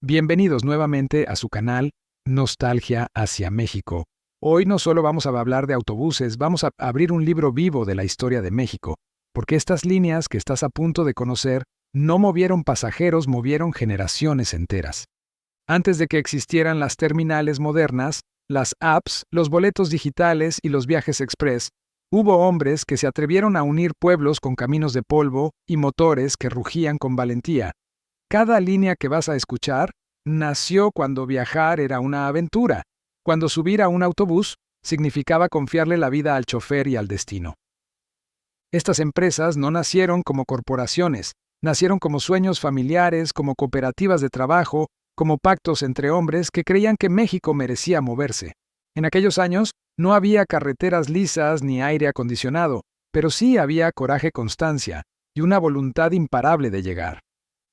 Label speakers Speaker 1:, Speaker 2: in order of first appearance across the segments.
Speaker 1: Bienvenidos nuevamente a su canal Nostalgia hacia México. Hoy no solo vamos a hablar de autobuses, vamos a abrir un libro vivo de la historia de México, porque estas líneas que estás a punto de conocer no movieron pasajeros, movieron generaciones enteras. Antes de que existieran las terminales modernas, las apps, los boletos digitales y los viajes express, hubo hombres que se atrevieron a unir pueblos con caminos de polvo y motores que rugían con valentía. Cada línea que vas a escuchar nació cuando viajar era una aventura, cuando subir a un autobús significaba confiarle la vida al chofer y al destino. Estas empresas no nacieron como corporaciones, nacieron como sueños familiares, como cooperativas de trabajo, como pactos entre hombres que creían que México merecía moverse. En aquellos años no había carreteras lisas ni aire acondicionado, pero sí había coraje, constancia y una voluntad imparable de llegar.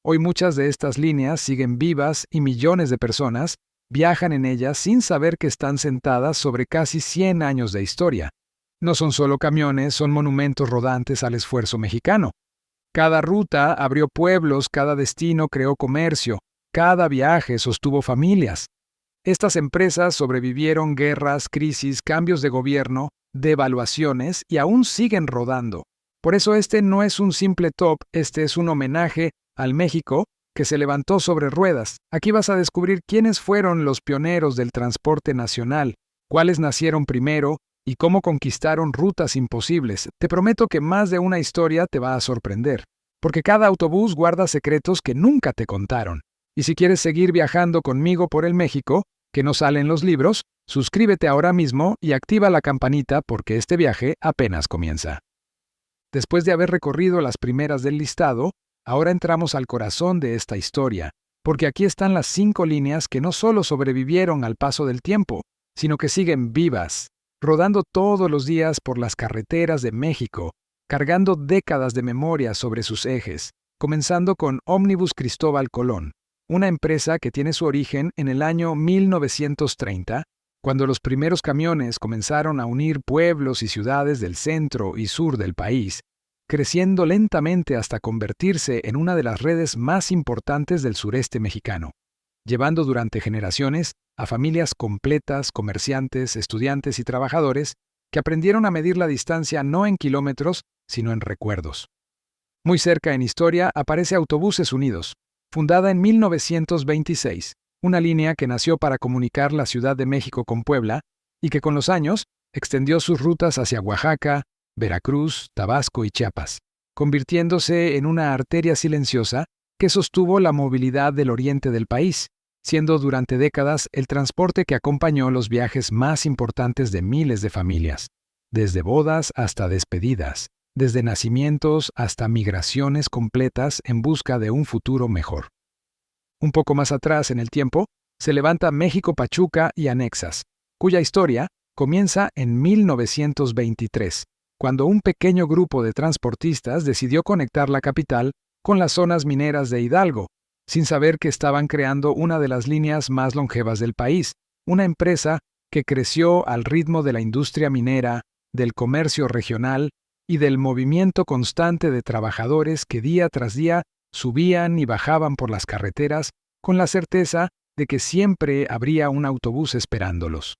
Speaker 1: Hoy muchas de estas líneas siguen vivas y millones de personas viajan en ellas sin saber que están sentadas sobre casi 100 años de historia. No son solo camiones, son monumentos rodantes al esfuerzo mexicano. Cada ruta abrió pueblos, cada destino creó comercio, cada viaje sostuvo familias. Estas empresas sobrevivieron guerras, crisis, cambios de gobierno, devaluaciones y aún siguen rodando. Por eso este no es un simple top, este es un homenaje al México que se levantó sobre ruedas. Aquí vas a descubrir quiénes fueron los pioneros del transporte nacional, cuáles nacieron primero y cómo conquistaron rutas imposibles. Te prometo que más de una historia te va a sorprender, porque cada autobús guarda secretos que nunca te contaron. Y si quieres seguir viajando conmigo por el México, que no sale en los libros, suscríbete ahora mismo y activa la campanita porque este viaje apenas comienza. Después de haber recorrido las primeras del listado, ahora entramos al corazón de esta historia, porque aquí están las 5 líneas que no solo sobrevivieron al paso del tiempo, sino que siguen vivas, rodando todos los días por las carreteras de México, cargando décadas de memoria sobre sus ejes, comenzando con Ómnibus Cristóbal Colón, una empresa que tiene su origen en el año 1930, cuando los primeros camiones comenzaron a unir pueblos y ciudades del centro y sur del país, creciendo lentamente hasta convertirse en una de las redes más importantes del sureste mexicano, llevando durante generaciones a familias completas, comerciantes, estudiantes y trabajadores que aprendieron a medir la distancia no en kilómetros, sino en recuerdos. Muy cerca en historia aparece Autobuses Unidos, fundada en 1926, una línea que nació para comunicar la Ciudad de México con Puebla y que con los años extendió sus rutas hacia Oaxaca, Veracruz, Tabasco y Chiapas, convirtiéndose en una arteria silenciosa que sostuvo la movilidad del oriente del país, siendo durante décadas el transporte que acompañó los viajes más importantes de miles de familias, desde bodas hasta despedidas, desde nacimientos hasta migraciones completas en busca de un futuro mejor. Un poco más atrás en el tiempo, se levanta México-Pachuca y Anexas, cuya historia comienza en 1923, cuando un pequeño grupo de transportistas decidió conectar la capital con las zonas mineras de Hidalgo, sin saber que estaban creando una de las líneas más longevas del país, una empresa que creció al ritmo de la industria minera, del comercio regional y del movimiento constante de trabajadores que día tras día subían y bajaban por las carreteras con la certeza de que siempre habría un autobús esperándolos.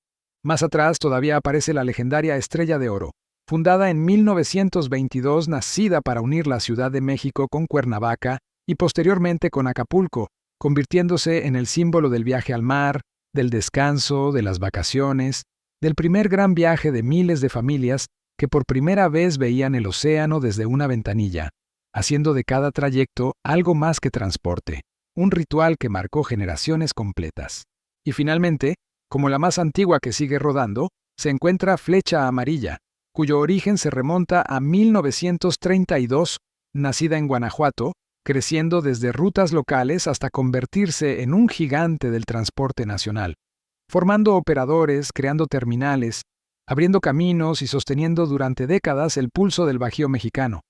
Speaker 1: Más atrás todavía aparece la legendaria Estrella de Oro, fundada en 1922, nacida para unir la Ciudad de México con Cuernavaca y posteriormente con Acapulco, convirtiéndose en el símbolo del viaje al mar, del descanso, de las vacaciones, del primer gran viaje de miles de familias que por primera vez veían el océano desde una ventanilla, haciendo de cada trayecto algo más que transporte, un ritual que marcó generaciones completas. Y finalmente, como la más antigua que sigue rodando, se encuentra Flecha Amarilla, cuyo origen se remonta a 1932, nacida en Guanajuato, creciendo desde rutas locales hasta convertirse en un gigante del transporte nacional, formando operadores, creando terminales, abriendo caminos y sosteniendo durante décadas el pulso del Bajío mexicano,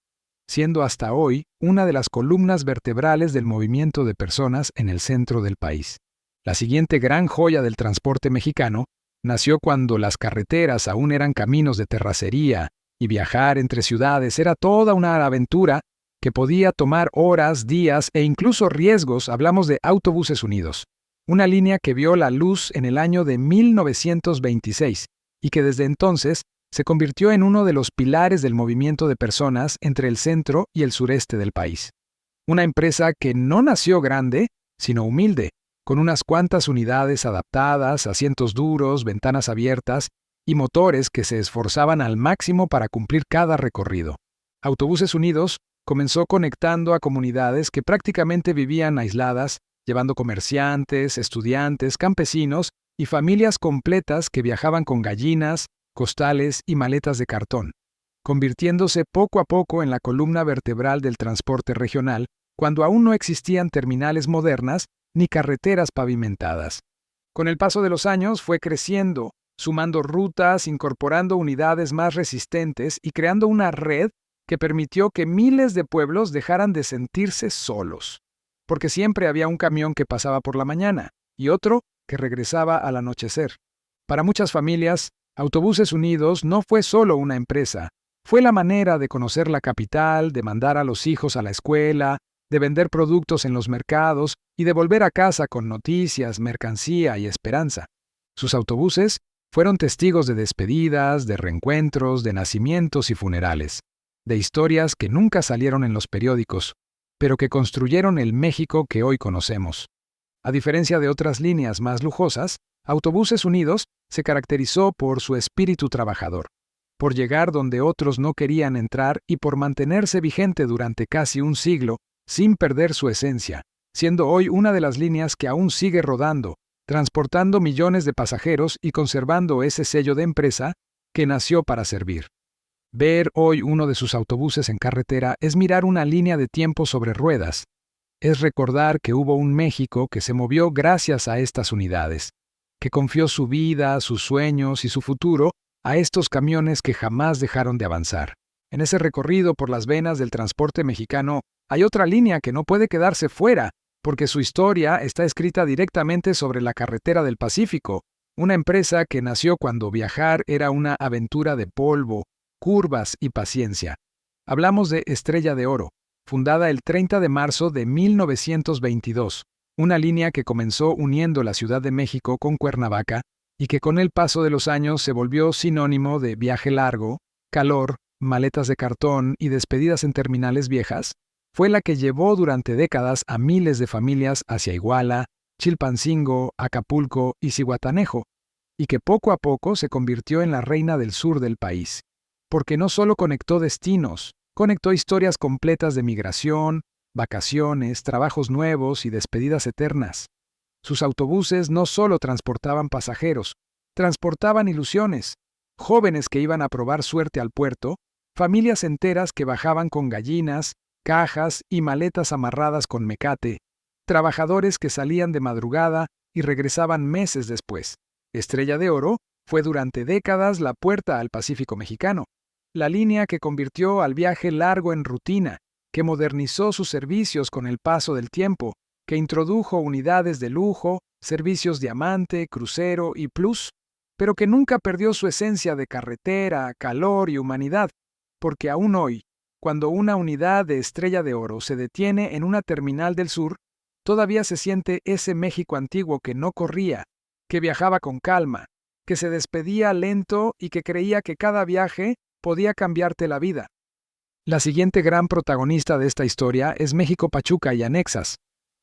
Speaker 1: siendo hasta hoy una de las columnas vertebrales del movimiento de personas en el centro del país. La siguiente gran joya del transporte mexicano nació cuando las carreteras aún eran caminos de terracería y viajar entre ciudades era toda una aventura. que podía tomar horas, días e incluso riesgos. Hablamos de Autobuses Unidos, una línea que vio la luz en el año de 1926 y que desde entonces se convirtió en uno de los pilares del movimiento de personas entre el centro y el sureste del país. Una empresa que no nació grande, sino humilde, con unas cuantas unidades adaptadas, asientos duros, ventanas abiertas y motores que se esforzaban al máximo para cumplir cada recorrido. Autobuses Unidos comenzó conectando a comunidades que prácticamente vivían aisladas, llevando comerciantes, estudiantes, campesinos y familias completas que viajaban con gallinas, costales y maletas de cartón, convirtiéndose poco a poco en la columna vertebral del transporte regional cuando aún no existían terminales modernas ni carreteras pavimentadas. Con el paso de los años fue creciendo, sumando rutas, incorporando unidades más resistentes y creando una red que permitió que miles de pueblos dejaran de sentirse solos, porque siempre había un camión que pasaba por la mañana y otro que regresaba al anochecer. Para muchas familias, Autobuses Unidos no fue solo una empresa, fue la manera de conocer la capital, de mandar a los hijos a la escuela, de vender productos en los mercados y de volver a casa con noticias, mercancía y esperanza. Sus autobuses fueron testigos de despedidas, de reencuentros, de nacimientos y funerales, de historias que nunca salieron en los periódicos, pero que construyeron el México que hoy conocemos. A diferencia de otras líneas más lujosas, Autobuses Unidos se caracterizó por su espíritu trabajador, por llegar donde otros no querían entrar y por mantenerse vigente durante casi un siglo sin perder su esencia, siendo hoy una de las líneas que aún sigue rodando, transportando millones de pasajeros y conservando ese sello de empresa que nació para servir. Ver hoy uno de sus autobuses en carretera es mirar una línea de tiempo sobre ruedas. Es recordar que hubo un México que se movió gracias a estas unidades, que confió su vida, sus sueños y su futuro a estos camiones que jamás dejaron de avanzar. En ese recorrido por las venas del transporte mexicano hay otra línea que no puede quedarse fuera, porque su historia está escrita directamente sobre la carretera del Pacífico, una empresa que nació cuando viajar era una aventura de polvo, curvas y paciencia. Hablamos de Estrella de Oro, fundada el 30 de marzo de 1922, una línea que comenzó uniendo la Ciudad de México con Cuernavaca y que con el paso de los años se volvió sinónimo de viaje largo, calor, maletas de cartón y despedidas en terminales viejas. Fue la que llevó durante décadas a miles de familias hacia Iguala, Chilpancingo, Acapulco y Zihuatanejo, y que poco a poco se convirtió en la reina del sur del país, porque no solo conectó destinos, conectó historias completas de migración, vacaciones, trabajos nuevos y despedidas eternas. Sus autobuses no solo transportaban pasajeros, transportaban ilusiones, jóvenes que iban a probar suerte al puerto, familias enteras que bajaban con gallinas, cajas y maletas amarradas con mecate, trabajadores que salían de madrugada y regresaban meses después. Estrella de Oro fue durante décadas la puerta al Pacífico mexicano, la línea que convirtió al viaje largo en rutina, que modernizó sus servicios con el paso del tiempo, que introdujo unidades de lujo, servicios diamante, crucero y plus, pero que nunca perdió su esencia de carretera, calor y humanidad, porque aún hoy, cuando una unidad de Estrella de Oro se detiene en una terminal del sur, todavía se siente ese México antiguo que no corría, que viajaba con calma, que se despedía lento y que creía que cada viaje podía cambiarte la vida. La siguiente gran protagonista de esta historia es México-Pachuca y Anexas,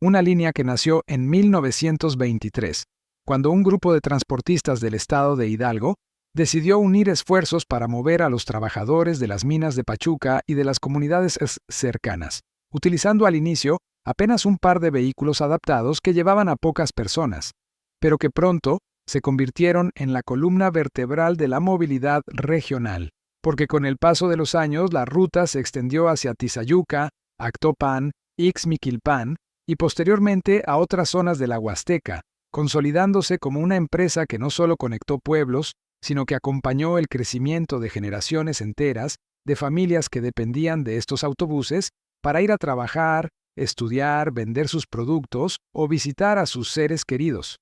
Speaker 1: una línea que nació en 1923, cuando un grupo de transportistas del estado de Hidalgo decidió unir esfuerzos para mover a los trabajadores de las minas de Pachuca y de las comunidades cercanas, utilizando al inicio apenas un par de vehículos adaptados que llevaban a pocas personas, pero que pronto se convirtieron en la columna vertebral de la movilidad regional, porque con el paso de los años la ruta se extendió hacia Tizayuca, Actopan, Ixmiquilpan y posteriormente a otras zonas de la Huasteca, consolidándose como una empresa que no solo conectó pueblos, sino que acompañó el crecimiento de generaciones enteras de familias que dependían de estos autobuses para ir a trabajar, estudiar, vender sus productos o visitar a sus seres queridos.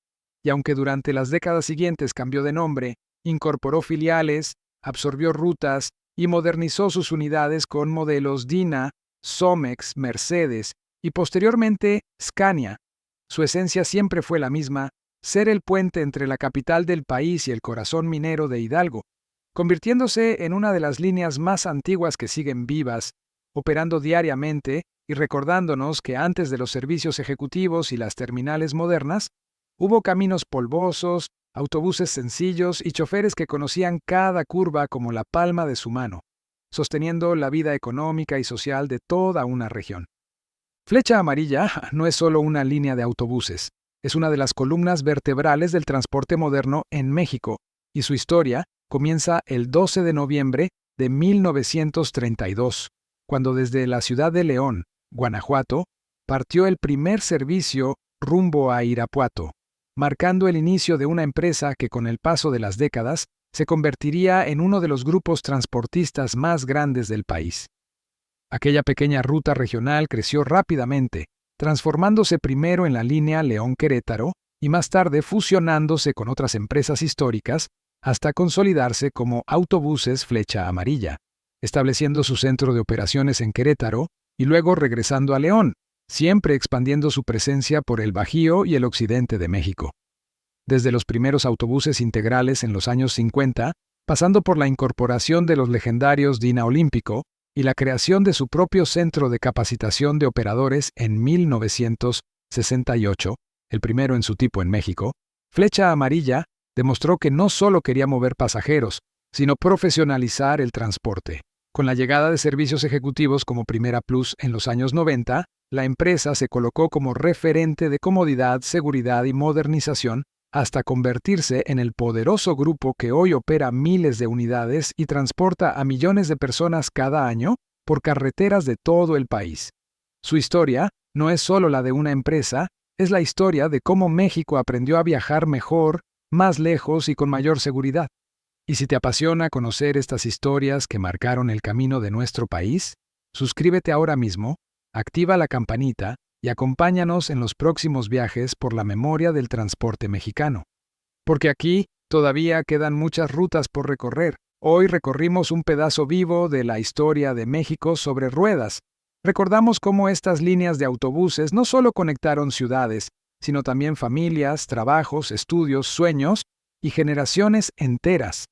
Speaker 1: Y aunque durante las décadas siguientes cambió de nombre, incorporó filiales, absorbió rutas y modernizó sus unidades con modelos DINA, Somex, Mercedes y posteriormente Scania. Su esencia siempre fue la misma: ser el puente entre la capital del país y el corazón minero de Hidalgo, convirtiéndose en una de las líneas más antiguas que siguen vivas, operando diariamente y recordándonos que antes de los servicios ejecutivos y las terminales modernas, hubo caminos polvosos, autobuses sencillos y choferes que conocían cada curva como la palma de su mano, sosteniendo la vida económica y social de toda una región. Flecha Amarilla no es solo una línea de autobuses, es una de las columnas vertebrales del transporte moderno en México, y su historia comienza el 12 de noviembre de 1932, cuando desde la ciudad de León, Guanajuato, partió el primer servicio rumbo a Irapuato, marcando el inicio de una empresa que con el paso de las décadas se convertiría en uno de los grupos transportistas más grandes del país. Aquella pequeña ruta regional creció rápidamente, transformándose primero en la línea León-Querétaro y más tarde fusionándose con otras empresas históricas hasta consolidarse como Autobuses Flecha Amarilla, estableciendo su centro de operaciones en Querétaro y luego regresando a León, siempre expandiendo su presencia por el Bajío y el occidente de México. Desde los primeros autobuses integrales en los años 50, pasando por la incorporación de los legendarios Dina Olímpico y la creación de su propio centro de capacitación de operadores en 1968, el primero en su tipo en México, Flecha Amarilla demostró que no solo quería mover pasajeros, sino profesionalizar el transporte. Con la llegada de servicios ejecutivos como Primera Plus en los años 90, la empresa se colocó como referente de comodidad, seguridad y modernización hasta convertirse en el poderoso grupo que hoy opera miles de unidades y transporta a millones de personas cada año por carreteras de todo el país. Su historia no es solo la de una empresa, es la historia de cómo México aprendió a viajar mejor, más lejos y con mayor seguridad. Y si te apasiona conocer estas historias que marcaron el camino de nuestro país, suscríbete ahora mismo, activa la campanita y acompáñanos en los próximos viajes por la memoria del transporte mexicano. Porque aquí todavía quedan muchas rutas por recorrer. Hoy recorrimos un pedazo vivo de la historia de México sobre ruedas. Recordamos cómo estas líneas de autobuses no solo conectaron ciudades, sino también familias, trabajos, estudios, sueños y generaciones enteras.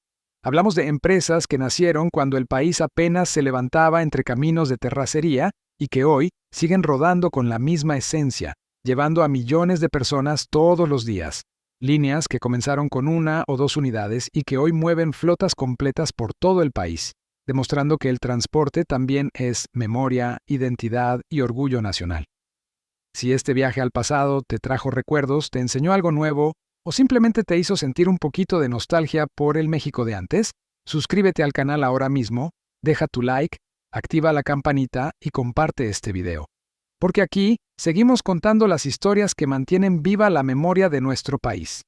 Speaker 1: Hablamos de empresas que nacieron cuando el país apenas se levantaba entre caminos de terracería y que hoy siguen rodando con la misma esencia, llevando a millones de personas todos los días. Líneas que comenzaron con una o dos unidades y que hoy mueven flotas completas por todo el país, demostrando que el transporte también es memoria, identidad y orgullo nacional. Si este viaje al pasado te trajo recuerdos, te enseñó algo nuevo o simplemente te hizo sentir un poquito de nostalgia por el México de antes, suscríbete al canal ahora mismo, deja tu like, activa la campanita y comparte este video. Porque aquí seguimos contando las historias que mantienen viva la memoria de nuestro país.